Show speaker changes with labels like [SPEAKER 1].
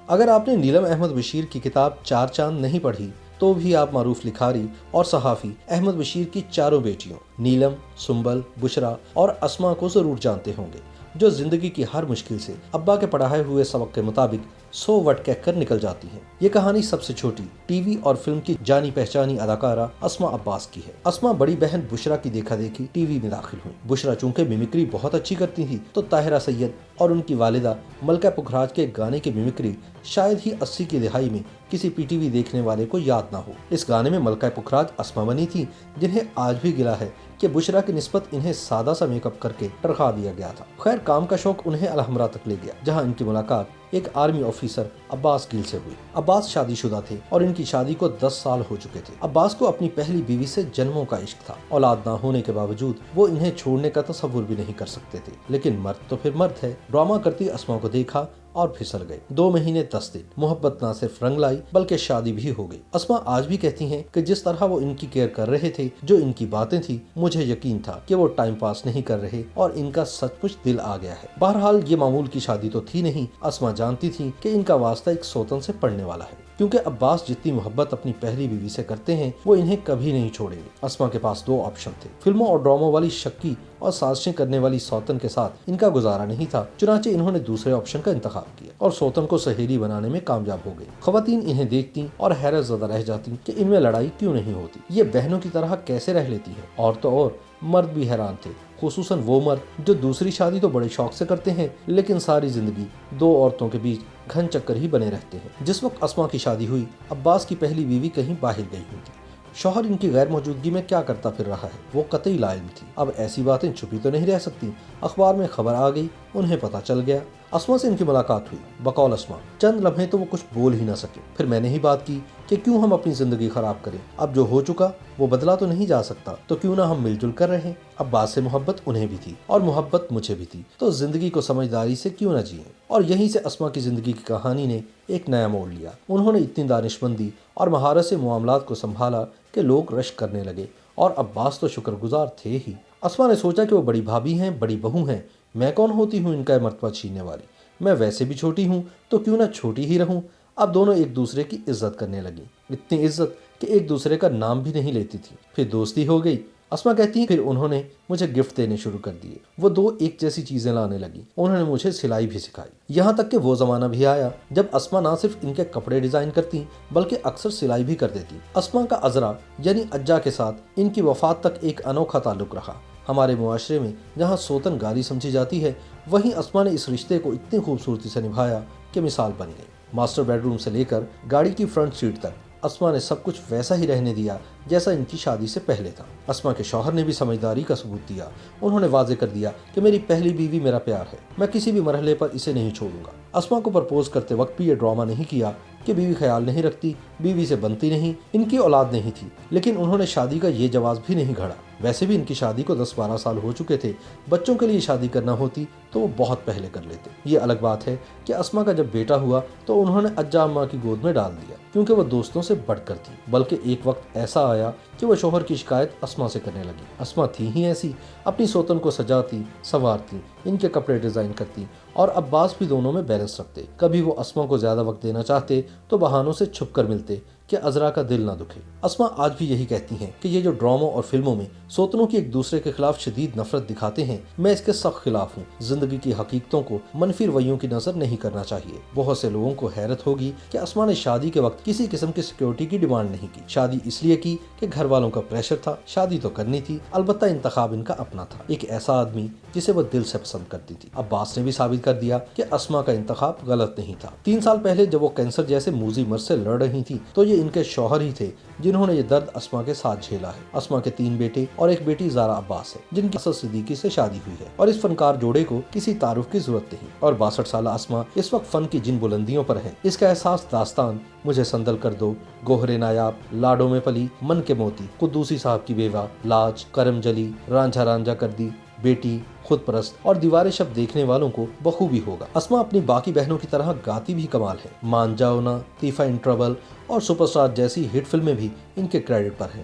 [SPEAKER 1] اگر آپ نے نیلم احمد بشیر کی کتاب چار چاند نہیں پڑھی تو بھی آپ معروف لکھاری اور صحافی احمد بشیر کی چاروں بیٹیوں نیلم، سنبل، بشرا اور اسما کو ضرور جانتے ہوں گے، جو زندگی کی ہر مشکل سے ابا کے پڑھائے ہوئے سبق کے مطابق 100 وٹ کہہ کر نکل جاتی ہیں۔ یہ کہانی سب سے چھوٹی ٹی وی اور فلم کی جانی پہچانی اداکارہ اسما عباس کی ہے۔ اسما بڑی بہن بشرا کی دیکھا دیکھی ٹی وی میں داخل ہوئی۔ بشرا چونکہ میمکری بہت اچھی کرتی تھی تو طاہرہ سید اور ان کی والدہ ملکہ پکھراج کے گانے کی میمکری شاید ہی 80 کی دہائی میں کسی پی ٹی وی دیکھنے والے کو یاد نہ ہو۔ اس گانے میں ملکہ پکھراج اسما بنی تھی، جنہیں آج بھی گلا ہے کہ بشرا کی نسبت انہیں سادہ سا میک اپ کر کے ٹرکا دیا گیا تھا۔ خیر، کام کا شوق انہیں الحمرا تک لے گیا، جہاں ان کی ملاقات ایک آرمی آفیسر عباس گیل سے ہوئی۔ عباس شادی شدہ تھے اور ان کی شادی کو 10 سال ہو چکے تھے۔ عباس کو اپنی پہلی بیوی سے جنموں کا عشق تھا۔ اولاد نہ ہونے کے باوجود وہ انہیں چھوڑنے کا تصور بھی نہیں کر سکتے تھے، لیکن مرد تو پھر مرد ہے۔ ڈرامہ کرتی اسما کو دیکھا اور پھسل گئے۔ 2 مہینے 10 دن محبت نہ صرف رنگ لائی بلکہ شادی بھی ہو گئی۔ اسما آج بھی کہتی ہیں کہ جس طرح وہ ان کی کیئر کر رہے تھے، جو ان کی باتیں تھی، مجھے یقین تھا کہ وہ ٹائم پاس نہیں کر رہے اور ان کا سچ مچ دل آ گیا ہے۔ بہرحال یہ معمول کی شادی تو تھی نہیں۔ اسما جانتی تھی کہ ان کا واسطہ ایک سوتن سے پڑنے والا ہے، کیونکہ عباس جتنی محبت اپنی پہلی بیوی سے کرتے ہیں وہ انہیں کبھی نہیں چھوڑیں گے۔ اسما کے پاس 2 آپشن تھے۔ فلموں اور ڈراموں والی شکی اور سازشیں کرنے والی سوتن کے ساتھ ان کا گزارا نہیں تھا، چنانچہ انہوں نے دوسرے آپشن کا انتخاب کیا اور سوتن کو سہیلی بنانے میں کامیاب ہو گئی۔ خواتین انہیں دیکھتی اور حیرت زدہ رہ جاتی کہ ان میں لڑائی کیوں نہیں ہوتی، یہ بہنوں کی طرح کیسے رہ لیتی ہے۔ اور تو اور مرد بھی حیران تھے، خصوصاً وہ مرد جو دوسری شادی تو بڑے شوق سے کرتے ہیں لیکن ساری زندگی 2 عورتوں کے بیچ گھن چکر ہی بنے رہتے ہیں۔ جس وقت اسما کی شادی ہوئی، عباس کی پہلی بیوی کہیں باہر گئی ہوئی تھی۔ شوہر ان کی غیر موجودگی میں کیا کرتا پھر رہا ہے، وہ قطعی لا علم تھی۔ اب ایسی باتیں چھپی تو نہیں رہ سکتی، اخبار میں خبر آ گئی، انہیں پتہ چل گیا۔ اسما سے ان کی ملاقات ہوئی۔ بقول اسما چند لمحے تو وہ کچھ بول ہی نہ سکے۔ پھر میں نے ہی بات کی کہ کیوں ہم اپنی زندگی خراب کریں، اب جو ہو چکا وہ بدلا تو نہیں جا سکتا، تو کیوں نہ ہم مل جل کر رہیں۔ عباس سے محبت انہیں بھی تھی اور محبت مجھے بھی تھی، تو زندگی کو سمجھداری سے کیوں نہ جئیں۔ اور یہیں سے اسما کی زندگی کی کہانی نے ایک نیا موڑ لیا۔ انہوں نے اتنی دانش مندی اور مہارت سے معاملات کو سنبھالا کہ لوگ رشک کرنے لگے، اور عباس تو شکر گزار تھے ہی۔ اسما نے سوچا کہ وہ بڑی بھابھی ہیں، بڑی بہو ہیں، میں کون ہوتی ہوں ان کا مرتبہ چھیننے والی، میں ویسے بھی چھوٹی ہوں تو کیوں نہ چھوٹی ہی رہوں۔ اب دونوں ایک دوسرے کی عزت کرنے لگی، اتنی عزت کہ ایک دوسرے کا نام بھی نہیں لیتی تھی۔ پھر دوستی ہو گئی۔ اسما کہتی ہیں پھر انہوں نے مجھے گفٹ دینے شروع کر دیے۔ وہ 2 ایک جیسی چیزیں لانے لگی۔ انہوں نے مجھے سلائی بھی سکھائی، یہاں تک کہ وہ زمانہ بھی آیا جب اسما نہ صرف ان کے کپڑے ڈیزائن کرتی بلکہ اکثر سلائی بھی کر دیتی۔ اسما کا عذرا یعنی اجا کے ساتھ ان کی وفات تک ایک انوکھا تعلق رہا۔ ہمارے معاشرے میں جہاں سوتن گاری سمجھی جاتی ہے، وہیں اسما نے اس رشتے کو اتنی خوبصورتی سے نبھایا کہ مثال بن گئی۔ ماسٹر بیڈ روم سے لے کر گاڑی کی فرنٹ سیٹ تک اسما نے سب کچھ ویسا ہی رہنے دیا جیسا ان کی شادی سے پہلے تھا۔ اسما کے شوہر نے بھی سمجھداری کا ثبوت دیا۔ انہوں نے واضح کر دیا کہ میری پہلی بیوی میرا پیار ہے، میں کسی بھی مرحلے پر اسے نہیں چھوڑوں گا۔ اسما کو پرپوز کرتے وقت بھی یہ ڈرامہ نہیں کیا کہ بیوی خیال نہیں رکھتی، بیوی سے بنتی نہیں، ان کی اولاد نہیں تھی، لیکن انہوں نے شادی کا یہ جواز بھی نہیں گھڑا۔ ویسے بھی ان کی شادی کو 10-12 سال ہو چکے تھے، بچوں کے لیے شادی کرنا ہوتی تو وہ بہت پہلے کر لیتے۔ یہ الگ بات ہے کہ اسما کا جب بیٹا ہوا تو انہوں نے اجا اماں کی گود میں ڈال دیا، کیونکہ وہ دوستوں سے بڑھ کر تھی، بلکہ ایک وقت ایسا آیا کہ وہ شوہر کی شکایت اسما سے کرنے لگی۔ اسما تھی ہی ایسی، اپنی سوتن کو سجاتی سنوارتی، ان کے کپڑے ڈیزائن کرتی، اور عباس بھی دونوں میں بیلنس رکھتے۔ کبھی وہ اسما کو زیادہ وقت دینا چاہتے تو بہانوں سے چھپ کر ملتے کہ عذرا کا دل نہ دکھے۔ اسما آج بھی یہی کہتی ہیں کہ یہ جو ڈراموں اور فلموں میں سوتنوں کی ایک دوسرے کے خلاف شدید نفرت دکھاتے ہیں، میں اس کے سخت خلاف ہوں۔ زندگی کی حقیقتوں کو منفی رویوں کی نظر نہیں کرنا چاہیے۔ بہت سے لوگوں کو حیرت ہوگی کہ اسما نے شادی کے وقت کسی قسم کی سیکیورٹی کی ڈیمانڈ نہیں کی۔ شادی اس لیے کی کہ گھر والوں کا پریشر تھا، شادی تو کرنی تھی، البتہ انتخاب ان کا اپنا تھا، ایک ایسا آدمی جسے وہ دل سے پسند کرتی تھی۔ عباس نے بھی ثابت کر دیا کہ اسما کا انتخاب غلط نہیں تھا۔ 3 سال پہلے جب وہ کینسر جیسے موذی مرض سے لڑ رہی تھی تو یہ ان کے شوہر ہی تھے جنہوں نے یہ درد اسما کے ساتھ جھیلا ہے۔ اسما کے 3 بیٹے اور ایک بیٹی زارا عباس ہے، جن کی اسد صدیقی سے شادی ہوئی ہے، اور اس فنکار جوڑے کو کسی تعارف کی ضرورت نہیں۔ اور 62 سالہ اسما اس وقت فن کی جن بلندیوں پر ہے، اس کا احساس داستان مجھے سندل کر دو، گوہر نایاب، لاڈوں میں پلی، من کے موتی، قدوسی صاحب کی بیوہ، لاج، کرم جلی، رانجھا رانجھا کر دی، بیٹی، خود پرست اور دیوار شب دیکھنے والوں کو بخوبی ہوگا۔ اسما اپنی باقی بہنوں کی طرح گاتی بھی کمال ہے۔ مان جاؤ نا، تیفا ان ٹربل اور سپر اسٹار جیسی ہٹ فلمیں بھی ان کے کریڈٹ پر ہیں۔